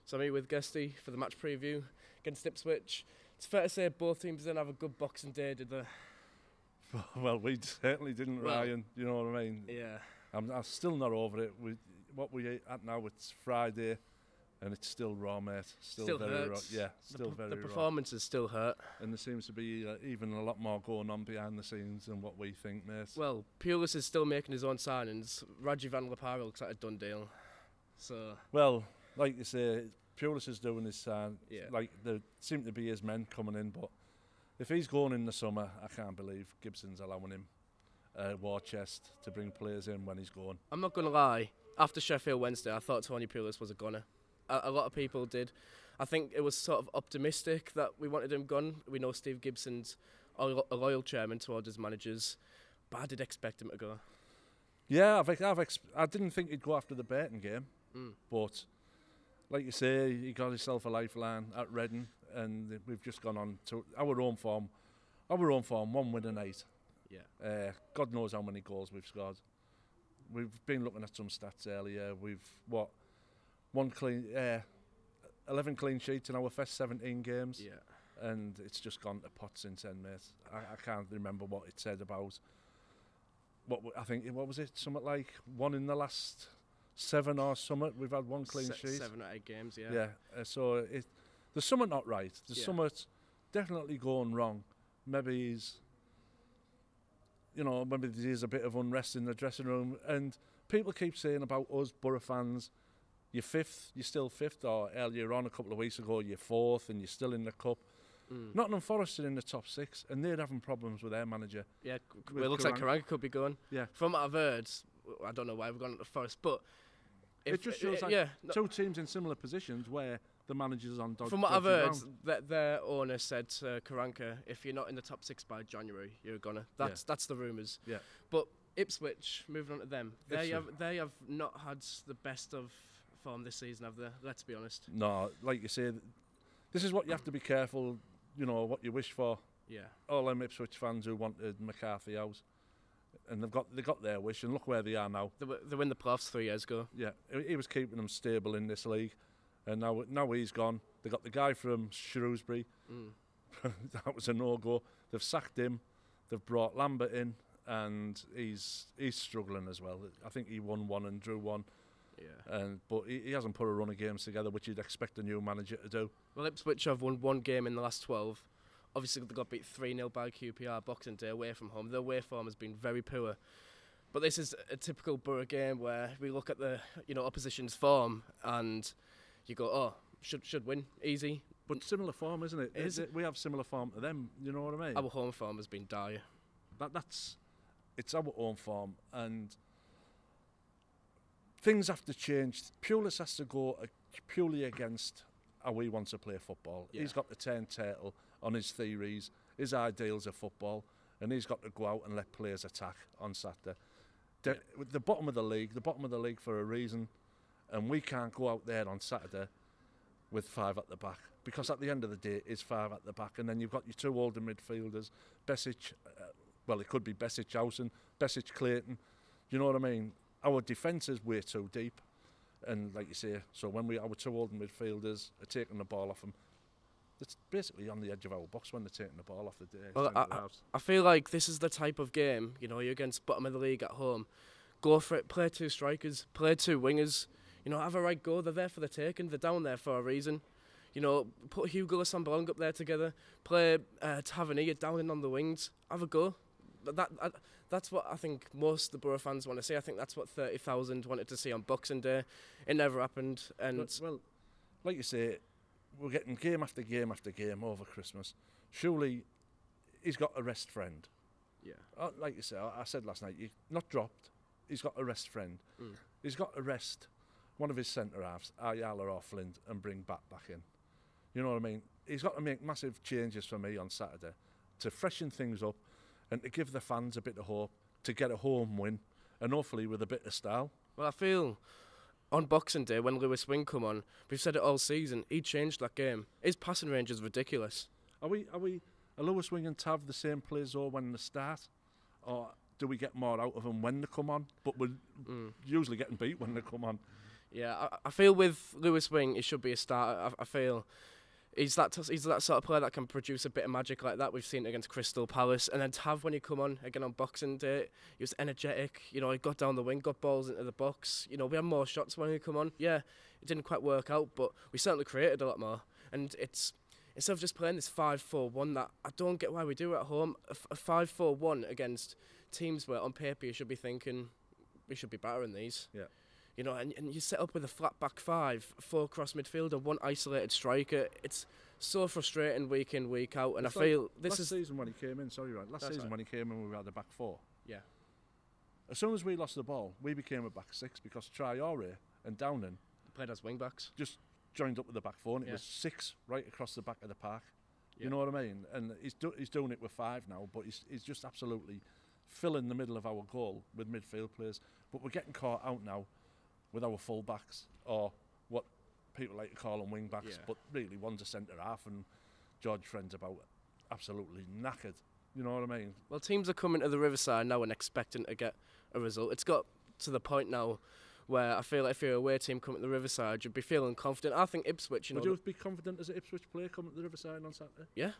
So me with Guesty for the match preview against Ipswich. It's fair to say both teams didn't have a good Boxing Day, did they? Well, we certainly didn't, Ryan. You know what I mean? Yeah. I'm still not over it. What we at now, it's Friday, and it's still raw, mate. Still very hurts. raw. Yeah, still very raw. The performances still hurt. And there seems to be even a lot more going on behind the scenes than what we think, mate. Well, Pulis is still making his own signings. Rajiv Van Lapara looks like a done deal. So. Well, like you say, Pulis is doing his sign. Yeah. Like there seem to be his men coming in, but if he's going in the summer, I can't believe Gibson's allowing him war chest to bring players in when he's going. I'm not going to lie. After Sheffield Wednesday, I thought Tony Pulis was a gunner. A lot of people did. I think it was sort of optimistic that we wanted him gone. We know Steve Gibson's a loyal chairman towards his managers, but I did expect him to go. Yeah, I didn't think he'd go after the Burton game, but like you say, he got himself a lifeline at Reading, and we've just gone on to our own form. Our own form, 1 win and 8. Yeah. God knows how many goals we've scored. We've been looking at some stats earlier. We've 11 clean sheets in our first 17 games. Yeah. And it's just gone to pot since then, mate. I can't remember what it said about. What was it? Something like 1 in the last 7 or something. We've had 1 clean sheet. 7 or 8 games, yeah. Yeah. So there's something not right. There's something definitely going wrong. Maybe there's a bit of unrest in the dressing room, and people keep saying about us Boro fans, you're 5th, you're still 5th, or earlier on a couple of weeks ago you're 4th and you're still in the cup. Nottingham Forest are in the top 6 and they're having problems with their manager. Yeah, it looks like Karanka could be going. Yeah. From what I've heard, I don't know why we've gone to Forest, but it just shows two teams in similar positions where the manager's on dodgy. From what I've heard, that their owner said to Karanka, if you're not in the top 6 by January, you're a gunner. That's the rumours. Yeah. But Ipswich, moving on to them, they have not had the best of form this season, have they? Let's be honest. No, like you say, this is what you have to be careful. What you wish for. Yeah. All them Ipswich fans who wanted McCarthy out, and they got their wish, and look where they are now. They win the playoffs 3 years ago. Yeah, he was keeping them stable in this league. And now he's gone. They got the guy from Shrewsbury. That was a no-go. They've sacked him. They've brought Lambert in, and he's struggling as well. I think he won 1 and drew 1. Yeah. But he hasn't put a run of games together, which you'd expect a new manager to do. Well, Ipswich have won 1 game in the last 12. Obviously, they got beat 3-0 by QPR Boxing Day away from home. Their away form has been very poor. But this is a typical Boro game where we look at the opposition's form and you go, oh, should win, easy. But similar form, isn't it? We have similar form to them, you know what I mean? Our home form has been dire. It's our own form, and things have to change. Pulis has to go purely against how we want to play football. Yeah. He's got to turn turtle on his theories, his ideals of football, and he's got to go out and let players attack on Saturday. The bottom of the league for a reason. And we can't go out there on Saturday with 5 at the back, because at the end of the day, it's 5 at the back, and then you've got your 2 older midfielders, Besic. It could be Besic Housen, Besic Clayton. You know what I mean? Our defence is way too deep, and like you say, so when our 2 older midfielders are taking the ball off them, it's basically on the edge of our box when they're taking the ball off the day. Well, I feel like this is the type of game, you're against bottom of the league at home. Go for it. Play 2 strikers. Play 2 wingers. Have a right go. They're there for the taking. They're down there for a reason. Put Hugo and Sambalong up there together. Play Tavernier down in on the wings. Have a go. That's what I think most of the Boro fans want to see. I think that's what 30,000 wanted to see on Boxing Day. It never happened. And well, like you say, we're getting game after game after game over Christmas. Surely he's got a rest friend. Yeah. Like you say, I said last night, not dropped. He's got a rest friend. He's got to rest one of his centre-halves, Ayala or Flint, and bring back in. You know what I mean? He's got to make massive changes for me on Saturday to freshen things up and to give the fans a bit of hope to get a home win, and hopefully with a bit of style. Well, I feel on Boxing Day, when Lewis Wing come on, we've said it all season, he changed that game. His passing range is ridiculous. Are Lewis Wing and Tav the same players all when they start? Or do we get more out of them when they come on? But we're usually getting beat when they come on. Yeah, I feel with Lewis Wing, he should be a starter. I feel he's that sort of player that can produce a bit of magic like that. We've seen it against Crystal Palace, and then Tav, when he come on again on Boxing Day, he was energetic. You know, he got down the wing, got balls into the box. You know, we had more shots when he come on. Yeah, it didn't quite work out, but we certainly created a lot more. And it's instead of just playing this 5-4-1 that I don't get why we do at home. A 5-4-1 against teams where on paper you should be thinking we should be better than these. Yeah. You know, and you set up with a flat back five, 4 cross midfielder, 1 isolated striker. It's so frustrating week in, week out. And it's I feel this last is season when he came in. Sorry, right. Last season right. when he came in, we had a back 4. Yeah. As soon as we lost the ball, we became a back 6 because Traore and Downing played as wing backs. Just joined up with the back 4, and it was 6 right across the back of the park. Yeah. You know what I mean? And he's doing it with 5 now, but he's just absolutely filling the middle of our goal with midfield players. But we're getting caught out now with our full backs, or what people like to call them wing backs, but really one's a centre half, and George Friend's about absolutely knackered. You know what I mean? Well, teams are coming to the Riverside now and expecting to get a result. It's got to the point now where I feel like if you're a away team coming to the Riverside, you'd be feeling confident. I think Ipswich, Would you be confident as an Ipswich player coming to the Riverside on Saturday? Yeah.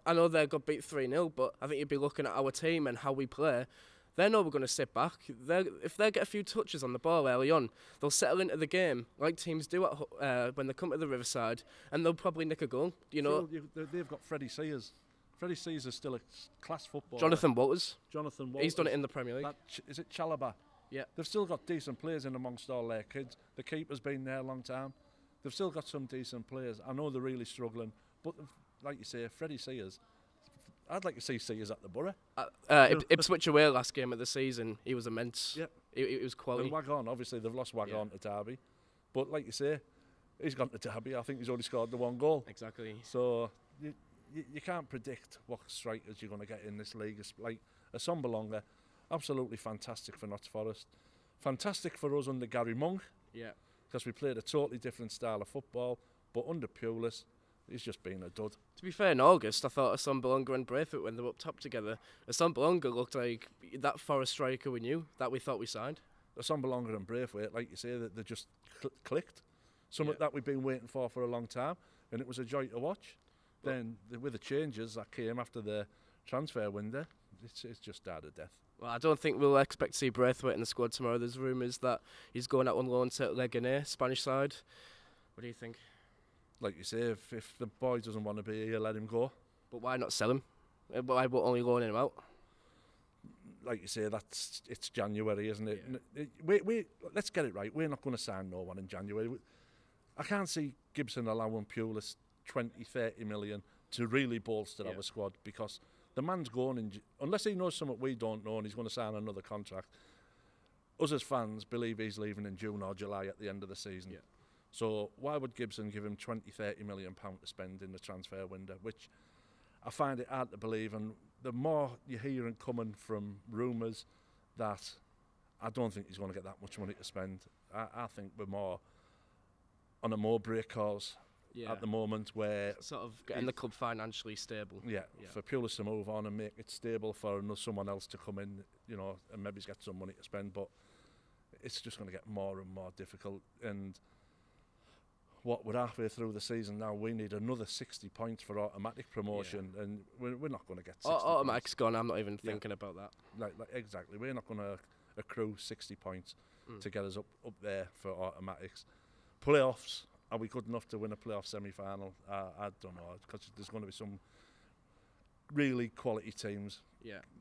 I know they got beat 3-0, but I think you'd be looking at our team and how we play. They know we're going to sit back. If they get a few touches on the ball early on, they'll settle into the game like teams do when they come to the Riverside, and they'll probably nick a goal. You know, they've got Freddie Sears. Freddie Sears is still a class footballer. Jonathan Walters. He's done it in the Premier League. Is it Chalobah? Yeah. They've still got decent players in amongst all their kids. The keeper's been there a long time. They've still got some decent players. I know they're really struggling, but like you say, Freddie Sears. I'd like to see Sears at the Borough. Ipswich away last game of the season, he was immense. Yep. He was quality. And Wagon, obviously they've lost Wagon to Derby, but like you say, he's gone to Derby. I think he's only scored the 1 goal. Exactly. So you can't predict what strikers you're going to get in this league. It's like a Sombalonga, absolutely fantastic for Notts Forest, fantastic for us under Gary Monk. Yeah. Because we played a totally different style of football, but under Pulis, he's just been a dud. To be fair, in August, I thought Assombalonga and Braithwaite, when they were up top together, Assombalonga looked like that Forest striker we knew, that we thought we signed. Assombalonga and Braithwaite, like you say, they just clicked. Something that we've been waiting for a long time, and it was a joy to watch. Then, with the changes that came after the transfer window, it's just died a death. Well, I don't think we'll expect to see Braithwaite in the squad tomorrow. There's rumours that he's going out on loan to Leganés, Spanish side. What do you think? Like you say, if the boy doesn't want to be here, let him go. But why not sell him? Why only loaning him out? Like you say, it's January, isn't it? Yeah. Let's get it right. We're not going to sign no one in January. I can't see Gibson allowing Pulis 20-30 million to really bolster our squad, because the man's going unless he knows something we don't know and he's going to sign another contract. Us as fans believe he's leaving in June or July at the end of the season. Yeah. So why would Gibson give him 20-30 million pound to spend in the transfer window, which I find it hard to believe. And the more you hear and coming from rumours that I don't think he's going to get that much money to spend. I think we're more on a more break course at the moment, where sort of getting the club financially stable. Yeah, for Pulis to move on and make it stable for someone else to come in, you know, and maybe get some money to spend. But it's just going to get more and more difficult. And what we're halfway through the season now, we need another 60 points for automatic promotion, and we're not going to get 60 automatic's gone. I'm not even thinking about that. Like exactly, we're not going to accrue 60 points to get us up there for automatics. Playoffs, are we good enough to win a playoff semi-final? I don't know, because there's going to be some really quality teams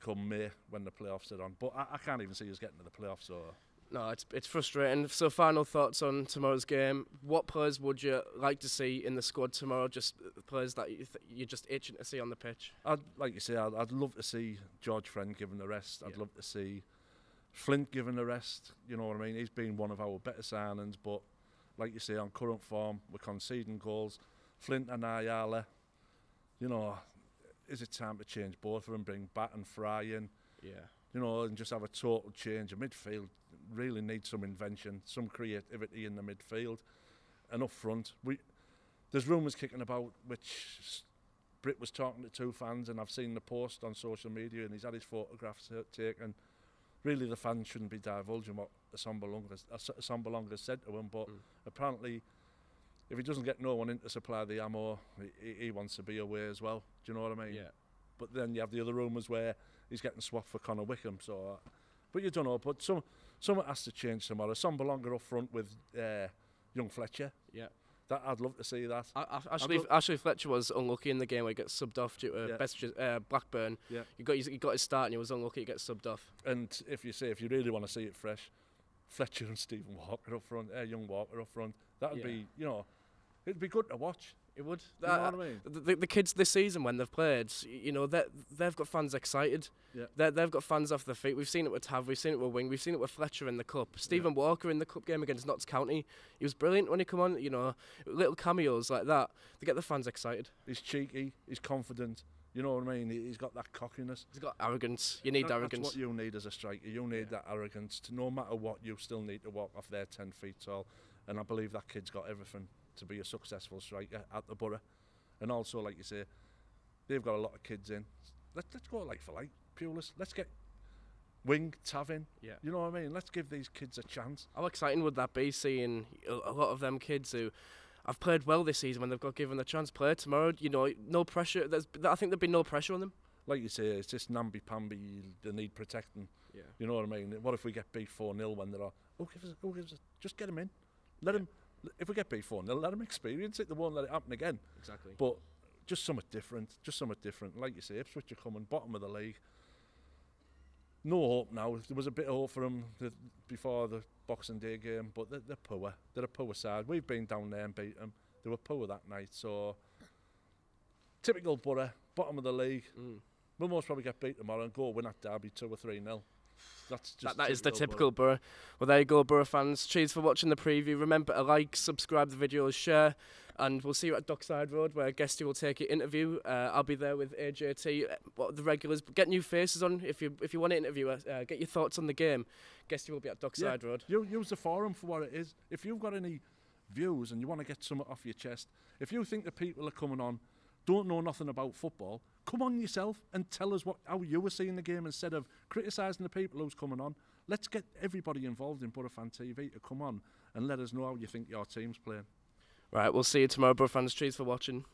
come May when the playoffs are on. But I can't even see us getting to the playoffs. So. No, it's frustrating. So final thoughts on tomorrow's game. What players would you like to see in the squad tomorrow? Just players that you're just itching to see on the pitch? Like you say, I'd love to see George Friend given the rest. I'd love to see Flint given the rest. You know what I mean? He's been one of our better signings, but like you say, on current form, we're conceding goals. Flint and Ayala, you know, is it time to change both of them, bring Bat and Fry in? Yeah. You know, and just have a total change. A midfield really needs some invention, some creativity in the midfield. And up front, there's rumours kicking about, which Britt was talking to 2 fans, and I've seen the post on social media, and he's had his photographs taken. really the fans shouldn't be divulging what Assombalonga said to him, but apparently if he doesn't get no one in to supply the ammo, he wants to be away as well. Do you know what I mean? Yeah. But then you have the other rumours where he's getting swapped for Conor Wickham. So, but you don't know. But something has to change tomorrow. Assombalonga up front with young Fletcher. Yeah. That I'd love to see that. Ashley Fletcher was unlucky in the game where he got subbed off due to Blackburn. Yeah. He got his start and he was unlucky to get subbed off. And if you really want to see it fresh, Fletcher and Stephen Walker up front, young Walker up front, that would be, you know, it'd be good to watch. It would. You know what I mean? The kids this season when they've played, you know, they've got fans excited. Yeah. They've got fans off their feet. We've seen it with Tav, we've seen it with Wing, we've seen it with Fletcher in the cup. Stephen Walker in the cup game against Notts County, he was brilliant when he come on. You know, little cameos like that, they get the fans excited. He's cheeky, he's confident. You know what I mean? He's got that cockiness. He's got arrogance. You need arrogance. That's what you need as a striker. You need that arrogance. No matter what, you still need to walk off there 10 feet tall. And I believe that kid's got everything to be a successful striker at the Boro. And also, like you say, they've got a lot of kids in. Let's go like for like, Pulis. Let's get Wing, Tav in. Yeah. You know what I mean? Let's give these kids a chance. How exciting would that be, seeing a lot of them kids who have played well this season when they've got given the chance play tomorrow? You know, no pressure. I think there'd be no pressure on them. Like you say, it's just namby-pamby. They need protecting. Yeah. You know what I mean? What if we get beat 4-0 when they're just get them in. Let them. If we get beat 4-0, let them experience it. They won't let it happen again. Exactly. But just something different. Like you say, Ipswich are coming bottom of the league. No hope now. There was a bit of hope for them before the Boxing Day game, but they're poor. They're a poor side. We've been down there and beat them. They were poor that night. So typical Boro, bottom of the league. We'll most probably get beat tomorrow and go win at Derby 2 or 3-0. That is the typical Boro. Well, there you go, Boro fans. Cheers for watching the preview. Remember to like, subscribe the videos, share, and we'll see you at Dockside Road, where Guesty will take your interview. I'll be there with AJT, the regulars. Get new faces on if you want to interview us. Get your thoughts on the game. Guesty will be at Dockside Road. Use the forum for what it is. If you've got any views and you want to get something off your chest, if you think the people are coming on don't know nothing about football, come on yourself and tell us how you were seeing the game instead of criticising the people who's coming on. Let's get everybody involved in Boro Fan TV to come on and let us know how you think your team's playing. Right, we'll see you tomorrow, Boro fans. Cheers for watching.